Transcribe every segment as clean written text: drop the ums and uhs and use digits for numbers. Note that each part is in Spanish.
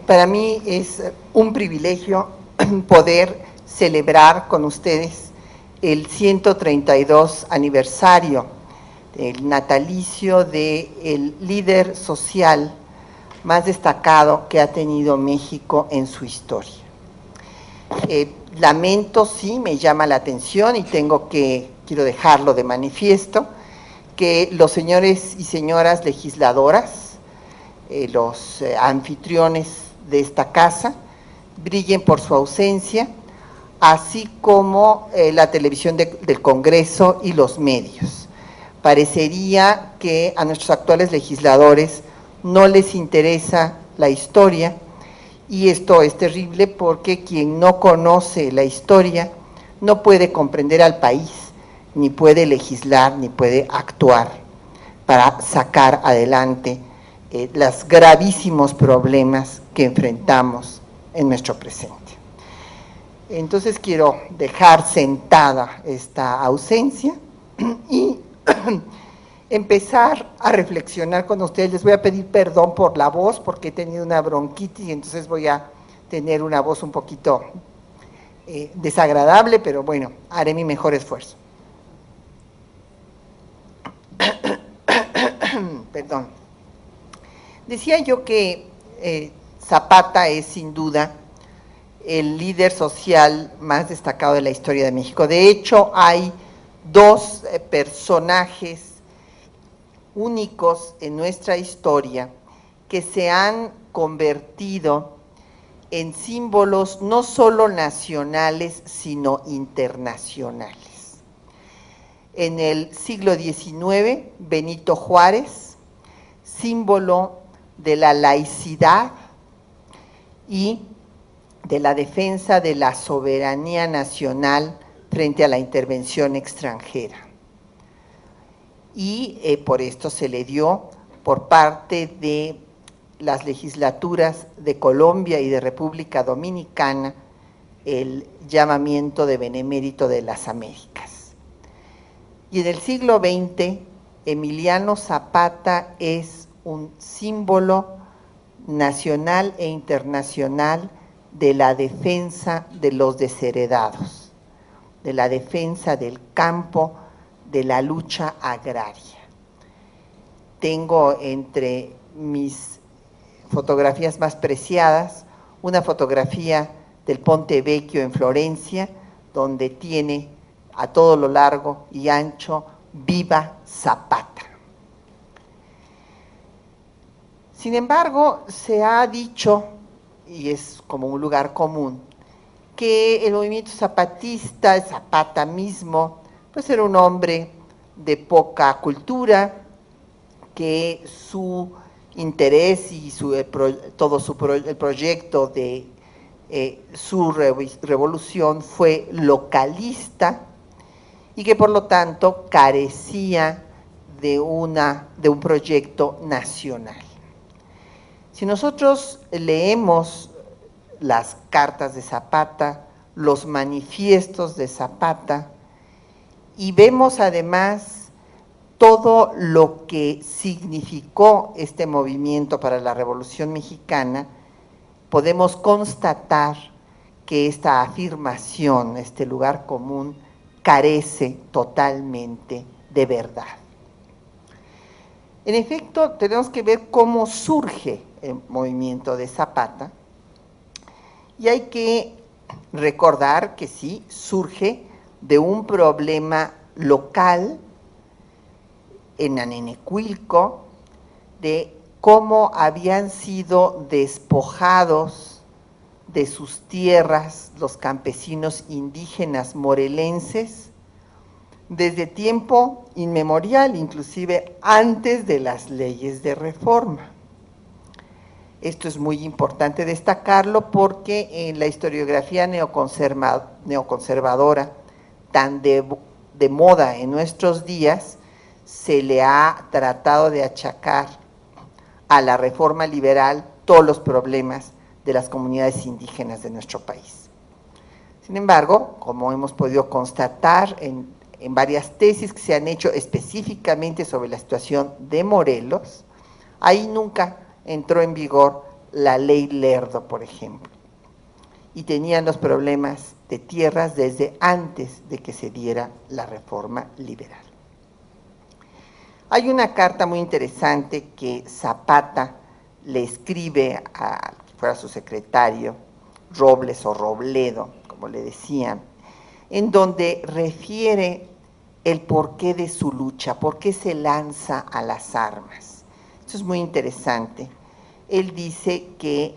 Para mí es un privilegio poder celebrar con ustedes el 132 aniversario del natalicio del líder social más destacado que ha tenido México en su historia. Lamento, sí, me llama la atención y quiero dejarlo de manifiesto, que los señores y señoras legisladoras, los anfitriones de esta casa, brillen por su ausencia, así como la televisión del Congreso y los medios. Parecería que a nuestros actuales legisladores no les interesa la historia, y esto es terrible porque quien no conoce la historia no puede comprender al país, ni puede legislar, ni puede actuar para sacar adelante los gravísimos problemas que enfrentamos en nuestro presente. Entonces quiero dejar sentada esta ausencia y empezar a reflexionar con ustedes. Les voy a pedir perdón por la voz porque he tenido una bronquitis y entonces voy a tener una voz un poquito desagradable, pero bueno, haré mi mejor esfuerzo. Perdón. Decía yo que Zapata es sin duda el líder social más destacado de la historia de México. De hecho, hay dos personajes únicos en nuestra historia que se han convertido en símbolos no solo nacionales, sino internacionales. En el siglo XIX, Benito Juárez, símbolo de la laicidad y de la defensa de la soberanía nacional frente a la intervención extranjera. Y por esto se le dio por parte de las legislaturas de Colombia y de República Dominicana el llamamiento de Benemérito de las Américas. Y en el siglo XX, Emiliano Zapata es un símbolo nacional e internacional de la defensa de los desheredados, de la defensa del campo, de la lucha agraria. Tengo entre mis fotografías más preciadas una fotografía del Ponte Vecchio en Florencia, donde tiene a todo lo largo y ancho "Viva Zapata". Sin embargo, se ha dicho, y es como un lugar común, que el movimiento zapatista, Zapata mismo, pues era un hombre de poca cultura, que su interés y el proyecto de su revolución fue localista y que por lo tanto carecía de un proyecto nacional. Si nosotros leemos las cartas de Zapata, los manifiestos de Zapata, y vemos además todo lo que significó este movimiento para la Revolución Mexicana, podemos constatar que esta afirmación, este lugar común, carece totalmente de verdad. En efecto, tenemos que ver cómo surge el movimiento de Zapata, y hay que recordar que sí, surge de un problema local en Anenecuilco, de cómo habían sido despojados de sus tierras los campesinos indígenas morelenses desde tiempo inmemorial, inclusive antes de las leyes de reforma. Esto es muy importante destacarlo porque en la historiografía neoconservadora, tan de moda en nuestros días, se le ha tratado de achacar a la reforma liberal todos los problemas de las comunidades indígenas de nuestro país. Sin embargo, como hemos podido constatar en varias tesis que se han hecho específicamente sobre la situación de Morelos, ahí nunca entró en vigor la ley Lerdo, por ejemplo, y tenían los problemas de tierras desde antes de que se diera la reforma liberal. Hay una carta muy interesante que Zapata le escribe a fuera su secretario, Robles o Robledo, como le decían, en donde refiere el porqué de su lucha, por qué se lanza a las armas. Esto es muy interesante. Él dice que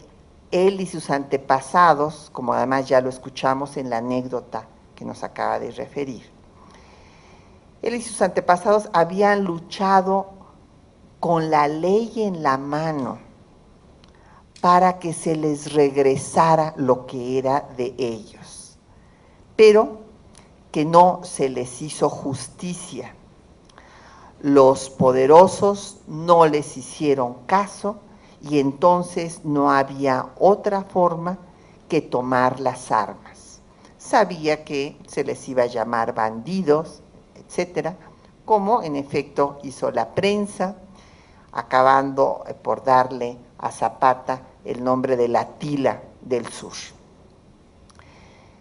él y sus antepasados, como además ya lo escuchamos en la anécdota que nos acaba de referir, él y sus antepasados habían luchado con la ley en la mano para que se les regresara lo que era de ellos, pero que no se les hizo justicia. Los poderosos no les hicieron caso y entonces no había otra forma que tomar las armas. Sabía que se les iba a llamar bandidos, etcétera, como en efecto hizo la prensa, acabando por darle a Zapata el nombre de la Tila del Sur.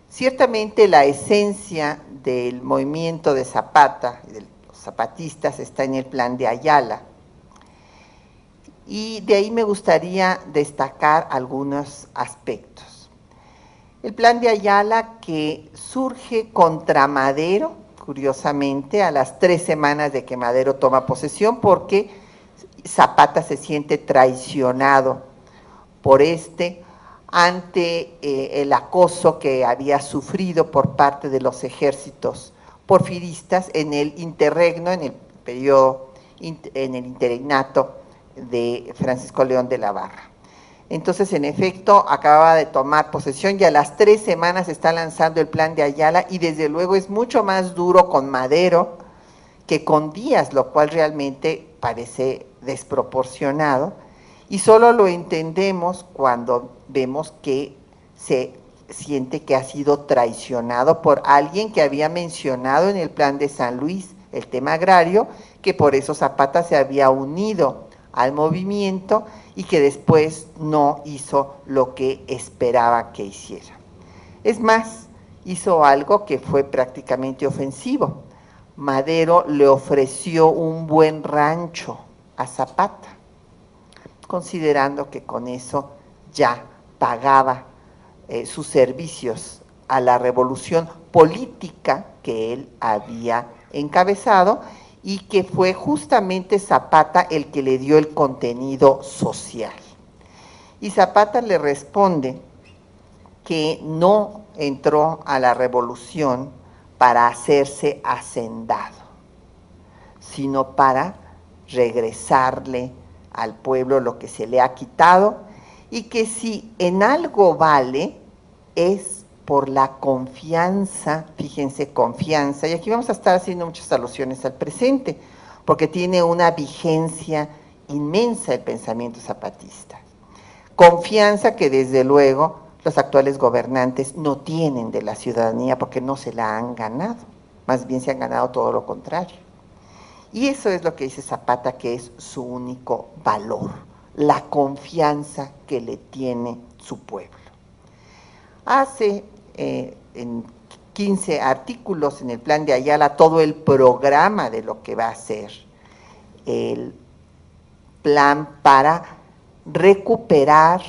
Ciertamente la esencia del movimiento de Zapata, de los zapatistas, está en el plan de Ayala. Y de ahí me gustaría destacar algunos aspectos. El plan de Ayala, que surge contra Madero, curiosamente, a las 3 semanas de que Madero toma posesión, porque Zapata se siente traicionado por ante el acoso que había sufrido por parte de los ejércitos porfiristas en el interregno, en el periodo, en el interregnato de Francisco León de la Barra. Entonces, en efecto, acababa de tomar posesión y a las 3 semanas está lanzando el plan de Ayala y desde luego es mucho más duro con Madero que con Díaz, lo cual realmente parece desproporcionado y solo lo entendemos cuando vemos que se siente que ha sido traicionado por alguien que había mencionado en el plan de San Luis el tema agrario, que por eso Zapata se había unido al movimiento y que después no hizo lo que esperaba que hiciera. Es más, hizo algo que fue prácticamente ofensivo. Madero le ofreció un buen rancho a Zapata, considerando que con eso ya pagaba sus servicios a la revolución política que él había encabezado y que fue justamente Zapata el que le dio el contenido social. Y Zapata le responde que no entró a la revolución para hacerse hacendado, sino para regresarle al pueblo lo que se le ha quitado y que si en algo vale es por la confianza, fíjense, confianza, y aquí vamos a estar haciendo muchas alusiones al presente, porque tiene una vigencia inmensa el pensamiento zapatista. Confianza que desde luego los actuales gobernantes no tienen de la ciudadanía porque no se la han ganado, más bien se han ganado todo lo contrario. Y eso es lo que dice Zapata que es su único valor, la confianza que le tiene su pueblo. Hace en 15 artículos en el plan de Ayala todo el programa de lo que va a ser el plan para recuperar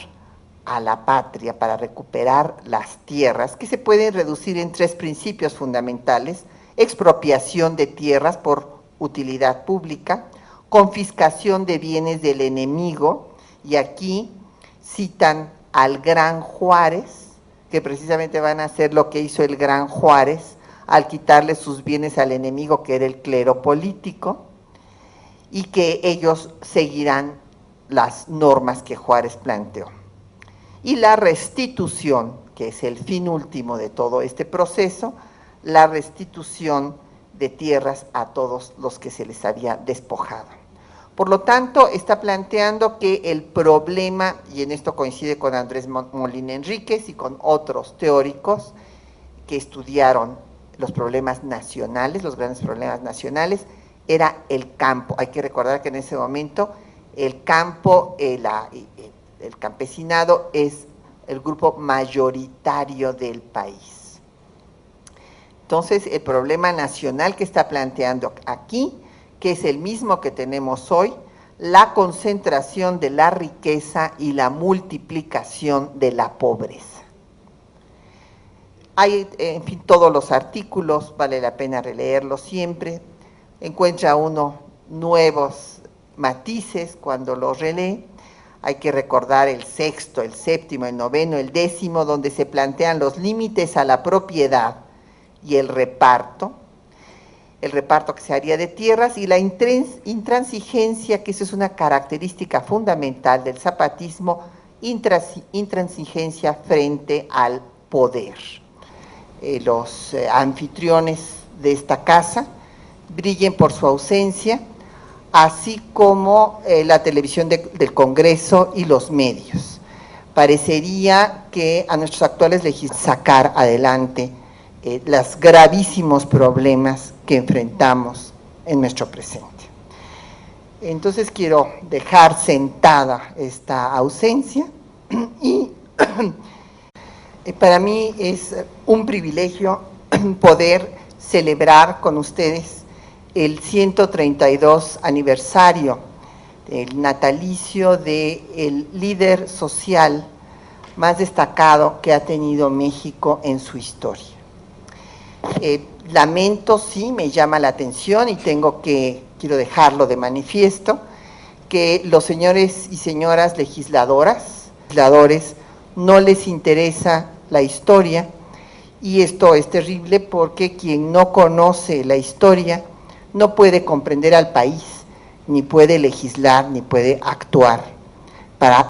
a la patria, para recuperar las tierras, que se pueden reducir en 3 principios fundamentales: expropiación de tierras por utilidad pública, confiscación de bienes del enemigo, y aquí citan al Gran Juárez, que precisamente van a hacer lo que hizo el Gran Juárez al quitarle sus bienes al enemigo, que era el clero político, y que ellos seguirán las normas que Juárez planteó. Y la restitución, que es el fin último de todo este proceso, la restitución de tierras a todos los que se les había despojado. Por lo tanto, está planteando que el problema, y en esto coincide con Andrés Molina Enríquez y con otros teóricos que estudiaron los problemas nacionales, los grandes problemas nacionales, era el campo. Hay que recordar que en ese momento el campo, el campesinado es el grupo mayoritario del país. Entonces, el problema nacional que está planteando aquí, que es el mismo que tenemos hoy, la concentración de la riqueza y la multiplicación de la pobreza. Hay, en fin, todos los artículos, vale la pena releerlos siempre, encuentra uno nuevos matices cuando los relee. Hay que recordar el sexto, el séptimo, el noveno, el décimo, donde se plantean los límites a la propiedad y el reparto que se haría de tierras, y la intransigencia, que eso es una característica fundamental del zapatismo, intransigencia frente al poder. Los anfitriones de esta casa brillen por su ausencia, así como la televisión del Congreso y los medios. Parecería que a nuestros actuales legisladores sacar adelante los gravísimos problemas que enfrentamos en nuestro presente. Entonces quiero dejar sentada esta ausencia y para mí es un privilegio poder celebrar con ustedes el 132 aniversario del natalicio del líder social más destacado que ha tenido México en su historia. Lamento, sí, me llama la atención y quiero dejarlo de manifiesto, que los señores y señoras legisladores no les interesa la historia, y esto es terrible porque quien no conoce la historia no puede comprender al país, ni puede legislar, ni puede actuar para